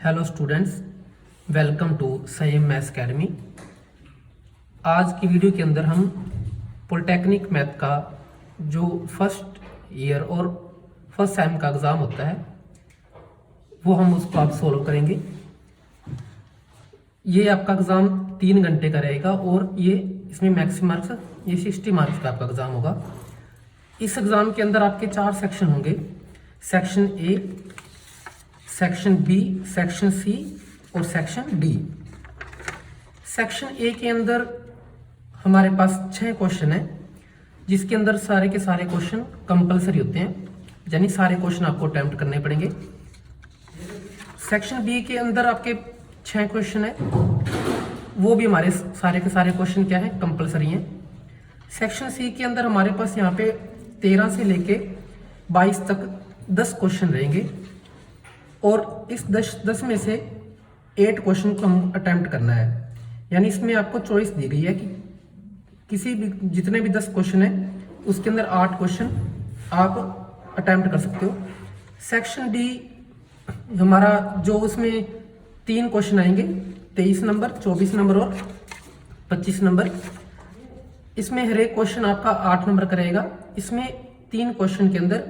Hello students, welcome to संयम maths academy. आज की वीडियो के अंदर हम पॉलिटेक्निक मैथ का जो फर्स्ट ईयर और फर्स्ट सेम का एग्ज़ाम होता है वो हम उसको आप सॉल्व करेंगे। ये आपका एग्ज़ाम 3 घंटे का रहेगा और ये इसमें मैक्सिमम मार्क्स ये 60 मार्क्स का आपका एग्ज़ाम होगा। इस एग्ज़ाम के अंदर आपके 4 सेक्शन होंगे, section A, section B, section C और सेक्शन डी। सेक्शन ए के अंदर हमारे पास 6 क्वेश्चन है, जिसके अंदर सारे के सारे क्वेश्चन कंपलसरी होते हैं, यानी सारे क्वेश्चन आपको अटेम्प्ट करने पड़ेंगे। सेक्शन बी के अंदर आपके 6 क्वेश्चन है, वो भी हमारे सारे के सारे क्वेश्चन क्या है, कंपलसरी हैं। सेक्शन सी के अंदर हमारे पास यहाँ पे 13 से लेके 22 तक 10 क्वेश्चन रहेंगे और इस 10 में से 8 क्वेश्चन को हम अटेम्प्ट करना है। यानी इसमें आपको चॉइस दी गई है कि किसी भी जितने भी 10 क्वेश्चन है उसके अंदर 8 क्वेश्चन आप अटेम्प्ट कर सकते हो। सेक्शन डी हमारा जो उसमें 3 क्वेश्चन आएंगे, 23 नंबर, 24 नंबर और 25 नंबर। इसमें हर एक क्वेश्चन आपका 8 नंबर का रहेगा। इसमें 3 क्वेश्चन के अंदर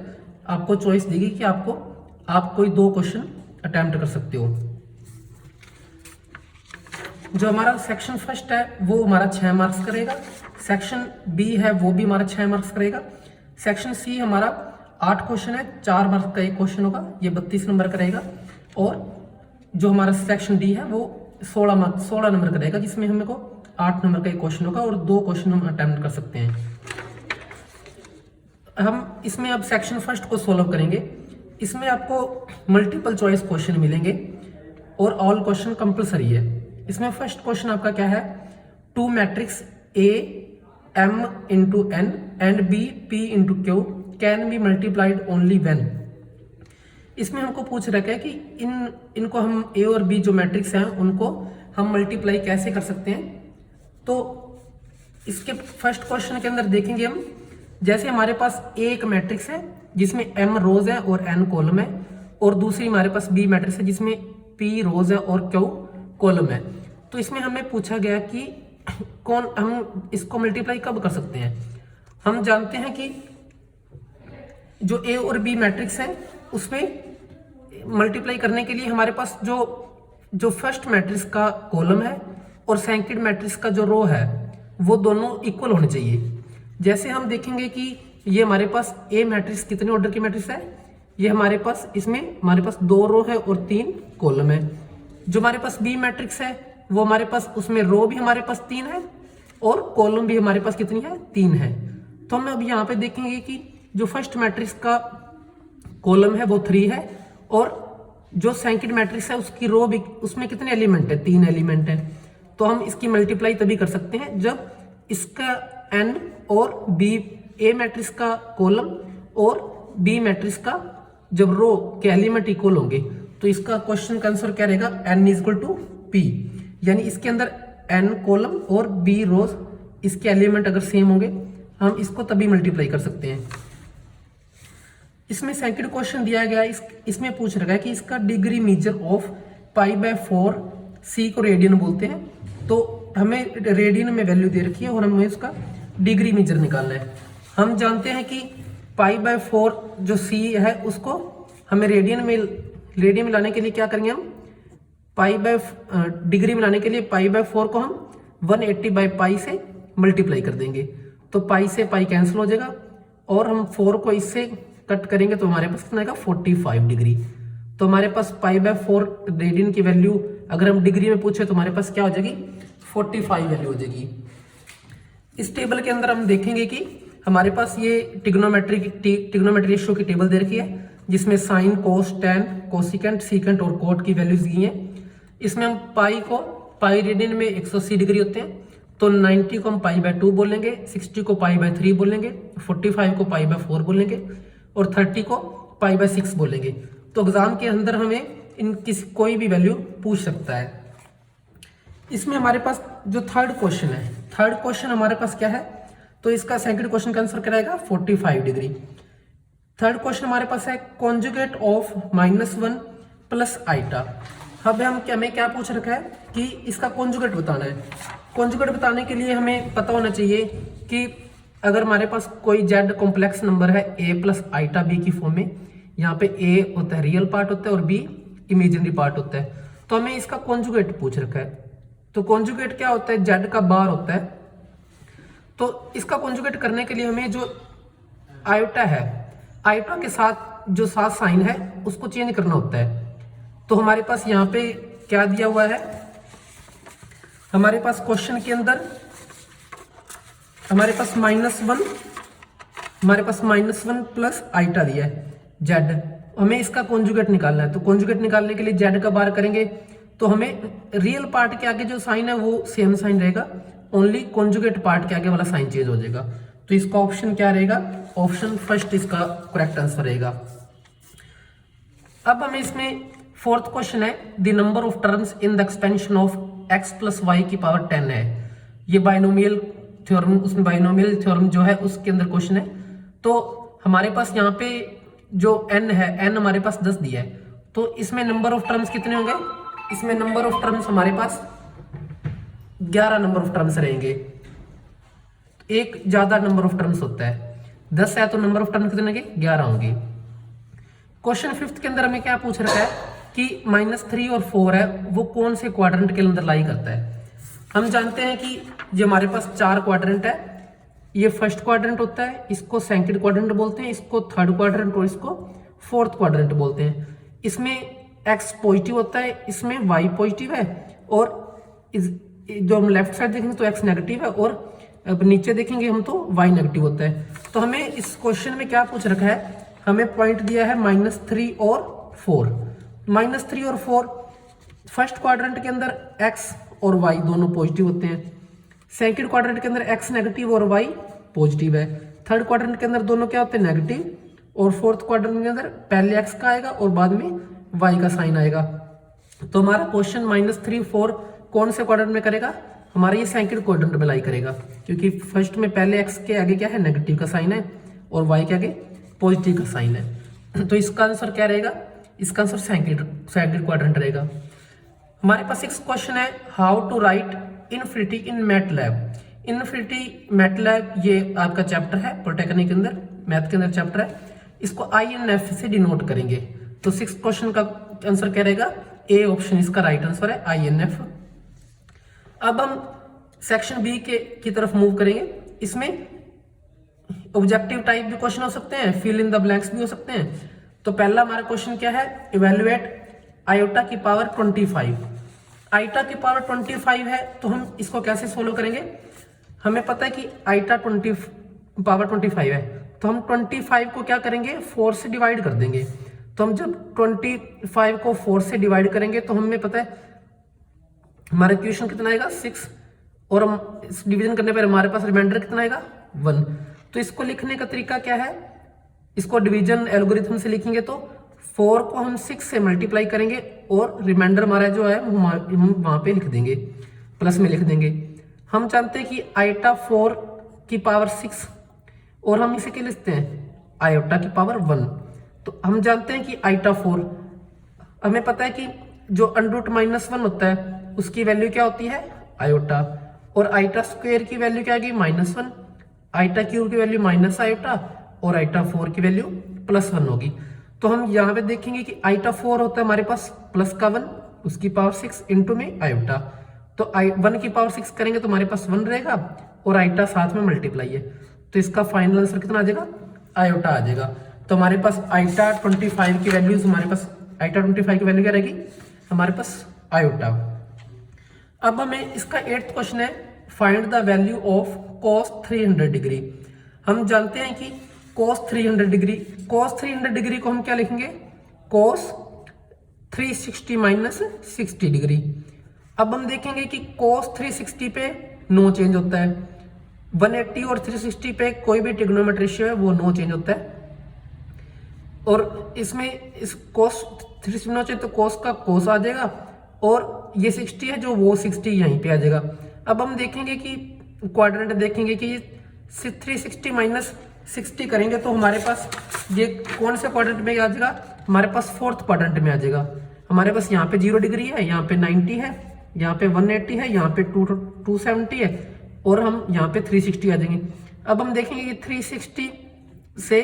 आपको चॉइस दी गई कि आप कोई 2 क्वेश्चन अटेम्प्ट कर सकते हो। जो हमारा सेक्शन फर्स्ट है वो हमारा 6 मार्क्स करेगा। सेक्शन बी है वो भी हमारा 6 मार्क्स करेगा। सेक्शन सी हमारा 8 क्वेश्चन है, 4 मार्क्स का एक क्वेश्चन होगा, ये 32 नंबर का रहेगा। और जो हमारा सेक्शन डी है वो 16 नंबर का रहेगा, जिसमें हमें को 8 नंबर का एक क्वेश्चन होगा और 2 क्वेश्चन हम अटेम्प्ट कर सकते हैं। हम इसमें अब सेक्शन फर्स्ट को सॉल्व करेंगे। इसमें आपको मल्टीपल चॉइस क्वेश्चन मिलेंगे और ऑल क्वेश्चन कंपलसरी है। इसमें फर्स्ट क्वेश्चन आपका क्या है, 2 matrix A m into N and B p into Q can be multiplied only when. इसमें हमको पूछ रखा है कि इनको हम ए और बी जो मैट्रिक्स हैं उनको हम मल्टीप्लाई कैसे कर सकते हैं। तो इसके फर्स्ट क्वेश्चन के अंदर देखेंगे हम, जैसे हमारे पास एक मैट्रिक्स है जिसमें m रोज है और n कॉलम है, और दूसरी हमारे पास b मैट्रिक्स है जिसमें p रोज है और q कॉलम है। तो इसमें हमें पूछा गया कि हम इसको मल्टीप्लाई कब कर सकते हैं। हम जानते हैं कि जो a और b मैट्रिक्स है उसमें मल्टीप्लाई करने के लिए हमारे पास जो फर्स्ट मैट्रिक्स का कॉलम है और सेकंड मैट्रिक्स का जो रो है वो दोनों इक्वल होने चाहिए। जैसे हम देखेंगे कि ये हमारे पास ए मैट्रिक्स कितने ऑर्डर की मैट्रिक्स है, ये हमारे पास इसमें हमारे पास 2 रो है और 3 कॉलम है। जो हमारे पास बी मैट्रिक्स है वो हमारे पास उसमें रो भी हमारे पास 3 है और कॉलम भी हमारे पास कितनी है, 3 है। तो हम अब यहाँ पे देखेंगे कि जो फर्स्ट मैट्रिक्स का कॉलम है वो 3 है और जो सेकंड मैट्रिक्स है उसकी रो भी, उसमें कितने एलिमेंट है, 3 एलिमेंट है। तो हम इसकी मल्टीप्लाई तभी कर सकते हैं जब इसका एन और बी, ए मैट्रिक्स का कॉलम और बी मैट्रिक्स का जब रो के एलिमेंट इक्वल होंगे। तो इसका क्वेश्चन का आंसर क्या रहेगा, n is equal to p, यानी इसके अंदर n कॉलम और b रोज इसके एलिमेंट अगर सेम होंगे हम इसको तभी मल्टीप्लाई कर सकते हैं। इसमें सेकंड क्वेश्चन दिया गया, इसमें पूछ रखा है कि इसका डिग्री मेजर ऑफ π/4 c को रेडियन बोलते हैं। तो हमें रेडियन में वैल्यू दे रखी है और हमें इसका डिग्री मेजर निकालना है। हम जानते हैं कि π/4 जो c है उसको हमें रेडियन में लाने के लिए क्या करेंगे, हम डिग्री में लाने के लिए π/4 को हम 180/π से मल्टीप्लाई कर देंगे। तो पाई से पाई कैंसिल हो जाएगा और हम 4 को इससे कट करेंगे तो हमारे पास कितना आएगा, 45 डिग्री। तो हमारे पास π/4 रेडियन की वैल्यू अगर हम डिग्री में पूछे तो हमारे पास क्या हो जाएगी, 45 वैल्यू हो जाएगी। इस टेबल के अंदर हम देखेंगे कि हमारे पास ये ट्रिग्नोमेट्री रेशियो की टेबल दे रखी है जिसमें साइन, कोस, टैन, कोसिकेंट, सीकेंट और कोट की वैल्यूज दी हैं। इसमें हम पाई रेडियन में 180 डिग्री होते हैं, तो 90 को हम π/2 बोलेंगे, 60 को π/3 बोलेंगे, 45 को π/4 बोलेंगे और 30 को π/6 बोलेंगे। तो एग्जाम के अंदर हमें कोई भी वैल्यू पूछ सकता है। इसमें हमारे पास जो थर्ड क्वेश्चन हमारे पास क्या है, तो इसका सेकंड क्वेश्चन का आंसर क्या रहेगा, 45 डिग्री। थर्ड क्वेश्चन हमारे पास है कॉन्जुगेट ऑफ -1 प्लस आइटा। अब हमें क्या पूछ रखा है कि इसका कॉन्जुगेट बताना है। कॉन्जुगेट बताने के लिए हमें पता होना चाहिए कि अगर हमारे पास कोई जेड कॉम्प्लेक्स नंबर है a प्लस आइटा बी की फॉर्म में, यहाँ पे a होता है रियल पार्ट होता है और b इमेजिनरी पार्ट होता है, तो हमें इसका कॉन्जुगेट पूछ रखा है। तो कॉन्जुगेट क्या होता है, जेड का बार होता है। तो इसका कॉन्जुगेट करने के लिए हमें जो आयोटा है, आयोटा के साथ जो साथ साइन है उसको चेंज करना होता है। तो हमारे पास यहाँ पे क्या दिया हुआ है, हमारे पास क्वेश्चन के अंदर हमारे पास -1, हमारे पास -1 प्लस आइटा दिया है जेड। हमें इसका कॉन्जुगेट निकालना है। तो कॉन्जुगेट निकालने के लिए जेड का बार करेंगे तो हमें रियल पार्ट के आगे जो साइन है वो सेम साइन रहेगा, ओनली कॉन्जुगेट पार्ट के आगे वाला साइन चेंज हो जाएगा। तो इसका ऑप्शन क्या रहेगा, ऑप्शन फर्स्ट इसका करेक्ट आंसर रहेगा। अब हमें इसमें फोर्थ क्वेश्चन है, the number of terms in the expansion of x plus Y की पावर 10 है। ये बाइनोमियल थ्योरम, उसमें बाइनोमियल थ्योरम जो है उसके अंदर क्वेश्चन है। तो हमारे पास यहाँ पे जो n है, n हमारे पास 10 दिया है, तो इसमें नंबर ऑफ टर्म्स कितने होंगे, इसमें नंबर ऑफ टर्म्स हमारे पास 11 नंबर ऑफ टर्म्स रहेंगे। एक ज्यादा नंबर ऑफ टर्म्स होता है, 10 है तो नंबर ऑफ टर्म्स कितने होंगे, 11 होंगे। क्वेश्चन फिफ्थ के अंदर हमें क्या पूछ रखा है कि -3 और 4 है वो कौन से क्वाड्रेंट के अंदर लाई करता है। हम जानते हैं कि जो हमारे पास 4 क्वाड्रेंट है, ये फर्स्ट क्वाड्रेंट होता है, इसको सेकंड क्वाड्रेंट बोलते हैं, इसको थर्ड क्वाड्रेंट और इसको फोर्थ क्वाड्रेंट बोलते हैं। इसमें x पॉजिटिव होता है, इसमें y पॉजिटिव है, और जो हम लेफ्ट साइड देखेंगे तो x नेगेटिव है, और अब नीचे देखेंगे हम तो y नेगेटिव होता है। तो हमें इस क्वेश्चन में क्या पूछ रखा है, हमें पॉइंट दिया है -3 और 4। -3 और 4 फर्स्ट क्वाड्रेंट के अंदर x और y दोनों पॉजिटिव होते हैं, सेकंड क्वाड्रेंट के अंदर x नेगेटिव और y पॉजिटिव है, थर्ड क्वाड्रेंट के अंदर दोनों क्या होते हैं, नेगेटिव, और फोर्थ क्वाड्रेंट के अंदर पहले x का आएगा और बाद में y का साइन आएगा। तो हमारा क्वेश्चन -3 4 कौन से क्वाड्रेंट में करेगा, हमारा ये सेकंड क्वाड्रेंट में लाई करेगा, क्योंकि फर्स्ट में पहले x के आगे क्या है, नेगेटिव का साइन है, और y के आगे पॉजिटिव का साइन है। तो इसका आंसर क्या रहेगा, इसका आंसर सेकंड क्वाड्रेंट रहेगा। हमारे पास एक क्वेश्चन है, how to write infinity in MATLAB. Infinity MATLAB ये आपका चैप्टर है पॉलिटेक्निक के अंदर, मैथ के अंदर चैप्टर है, इसको INF से डिनोट करेंगे। तो 6th क्वेश्चन का आंसर क्या रहेगा, ए ऑप्शन इसका राइट आंसर है, INF। अब हम सेक्शन बी की तरफ मूव करेंगे। इसमें ऑब्जेक्टिव टाइप भी क्वेश्चन हो सकते हैं, फिल इन द ब्लैंक्स भी हो सकते हैं। तो पहला हमारा क्वेश्चन क्या है, इवेल्युएट आयोटा की पावर 25। आयोटा की पावर 25 है, तो हम इसको कैसे सोल्व करेंगे, हमें पता है कि आयोटा पावर 25 है, तो हम 25 को क्या करेंगे, 4 से डिवाइड कर देंगे। तो हम जब 25 को 4 से डिवाइड करेंगे तो हमें पता है हमारा इक्वेशन कितना आएगा, 6, और हम इस डिवीजन करने पर हमारे पास रिमाइंडर कितना आएगा, 1। तो इसको लिखने का तरीका क्या है, इसको डिवीजन एल्गोरिथम से लिखेंगे तो 4 को हम 6 से मल्टीप्लाई करेंगे और रिमाइंडर हमारा जो है हम वहां पे लिख देंगे, प्लस में लिख देंगे। हम जानते हैं कि आयोटा 4 की पावर 6, और हम इसे क्या लिखते हैं, आयोटा की पावर 1। तो हम जानते हैं कि आयोटा 4, हमें पता है कि जो √-1 होता है उसकी वैल्यू क्या होती है, आयोटा, और आयोटा स्क्वायर की वैल्यू क्या आएगी, -1, आयोटा क्यूब की वैल्यू माइनस आयोटा, और आयोटा 4 की वैल्यू +1 होगी। तो हम यहाँ पे देखेंगे कि आयोटा 4 होता है हमारे पास प्लस का 1, उसकी पावर 6 इंटू में आयोटा, तो 1 की पावर 6 करेंगे तो हमारे पास 1 रहेगा, और आयोटा साथ में मल्टीप्लाई है, तो इसका फाइनल आंसर कितना आ जाएगा, आयोटा आ जाएगा। तो हमारे पास आयोटा 25 की वैल्यूज, हमारे पास आयोटा 25 की वैल्यू क्या रहेगी, हमारे पास आयोटा। अब हमें इसका 8th क्वेश्चन है, find the value of cos 300 degree. हम जानते हैं कि cos 300 डिग्री, cos 300 डिग्री को हम क्या लिखेंगे, cos 360 माइनस 60 डिग्री। अब हम देखेंगे कि cos 360 पे नो चेंज होता है, 180 और 360 पे कोई भी ट्रिग्नोमेट्री रेशियो है वो नो चेंज होता है, और इसमें इस cos 360 नो चेंज तो cos का cos आ जाएगा, और ये 60 है जो वो 60 यहीं पे आ जाएगा। अब हम देखेंगे कि क्वाड्रेंट देखेंगे कि 360 माइनस 60 करेंगे तो हमारे पास ये कौन से क्वाड्रेंट में आ जाएगा, हमारे पास 4th क्वाड्रेंट में आ जाएगा। हमारे पास यहाँ पे 0 डिग्री है, यहाँ पे 90 है, यहाँ पे 180 है, यहाँ पे 270 है और हम यहाँ पे 360 आ जाएंगे। अब हम देखेंगे कि 360 से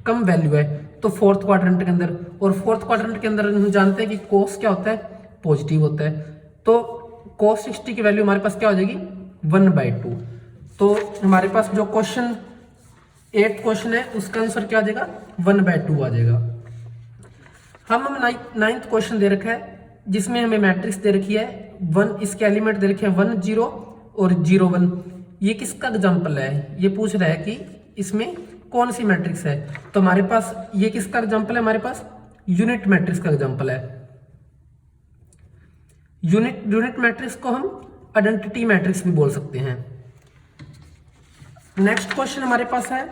कम वैल्यू है तो फोर्थ क्वाड्रेंट के अंदर, और फोर्थ क्वाड्रेंट के अंदर हम जानते हैं कि कोस क्या होता है, पॉजिटिव होता है। तो cos 60 की वैल्यू हमारे पास क्या हो जाएगी 1/2। तो हमारे पास जो क्वेश्चन 8th क्वेश्चन है उसका आंसर क्या आ जाएगा 1/2 आ जाएगा। हम 9th क्वेश्चन दे रखा है जिसमें हमें मैट्रिक्स दे रखी है 1, इसके एलिमेंट दे रखे हैं 1 0 और 0 1। ये किसका एग्जाम्पल है, ये पूछ रहा है कि इसमें कौन सी मैट्रिक्स है। तो हमारे पास ये किसका एग्जाम्पल है, हमारे पास यूनिट मैट्रिक्स का एग्जाम्पल है। यूनिट मैट्रिक्स को हम आइडेंटिटी मैट्रिक्स भी बोल सकते हैं। नेक्स्ट क्वेश्चन हमारे पास है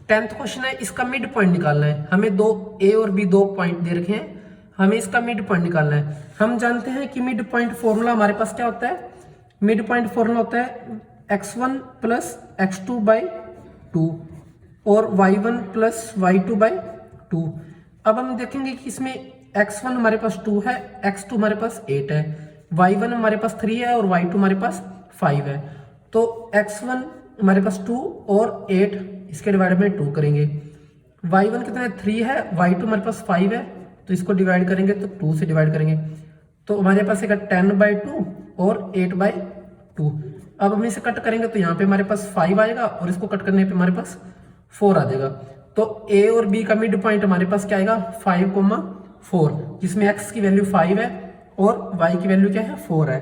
10th क्वेश्चन है, इसका मिड पॉइंट निकालना है। हमें दो ए और बी 2 पॉइंट दे रखे हैं, हमें इसका मिड पॉइंट निकालना है। हम जानते हैं कि मिड पॉइंट फॉर्मूला हमारे पास क्या होता है, मिड पॉइंट फॉर्मूला होता है x1 प्लस x2/2 और y1 प्लस y2/2। अब हम देखेंगे कि इसमें x1 हमारे पास 2 है, x2 हमारे पास 8 है, y1 हमारे पास 3 है और y2 हमारे पास 5 है। तो x1 हमारे पास 2 और 8 इसके डिवाइड में 2 करेंगे। y1 कितना है 3 है, y2 हमारे पास 5 है, तो इसको डिवाइड करेंगे तो 2 से डिवाइड करेंगे तो हमारे पास एक 10/2 और 8/2। अब हम इसे कट करेंगे तो यहाँ पे हमारे पास 5 आएगा और इसको कट करने पे हमारे पास 4 आ जाएगा। तो a और b का मिड पॉइंट हमारे पास क्या आएगा 5,4, जिसमें x की वैल्यू 5 है और y की वैल्यू क्या है 4 है।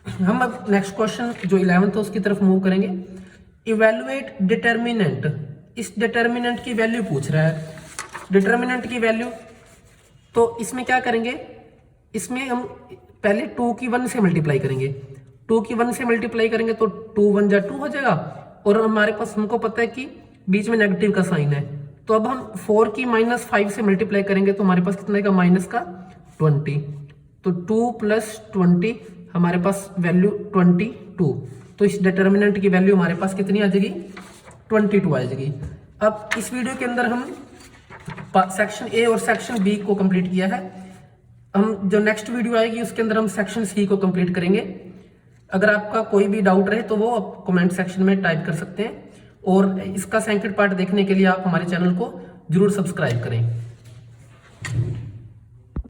हम अब नेक्स्ट क्वेश्चन जो 11th है उसकी तरफ मूव करेंगे। इवेल्युएट डिटर्मिनेंट, इस डिटर्मिनेंट की वैल्यू पूछ रहा है। डिटर्मिनेंट की वैल्यू, तो इसमें क्या करेंगे, इसमें हम पहले 2 की 1 से मल्टीप्लाई करेंगे। 2 की 1 से मल्टीप्लाई करेंगे तो 2 1 जा 2 हो जाएगा और हमारे पास हमको पता है कि बीच में नेगेटिव का साइन है। तो अब हम 4 की -5 से मल्टीप्लाई करेंगे तो हमारे पास कितना आएगा -20। तो 2 + 20 हमारे पास वैल्यू 22। तो इस डिटर्मिनेंट की वैल्यू हमारे पास कितनी आ जाएगी 22 आ जाएगी। अब इस वीडियो के अंदर हम सेक्शन ए और सेक्शन बी को कंप्लीट किया है। हम जो नेक्स्ट वीडियो आएगी उसके अंदर हम सेक्शन सी को कंप्लीट करेंगे। अगर आपका कोई भी डाउट रहे तो वो आप कमेंट सेक्शन में टाइप कर सकते हैं और इसका सेकंड पार्ट देखने के लिए आप हमारे चैनल को जरूर सब्सक्राइब करें।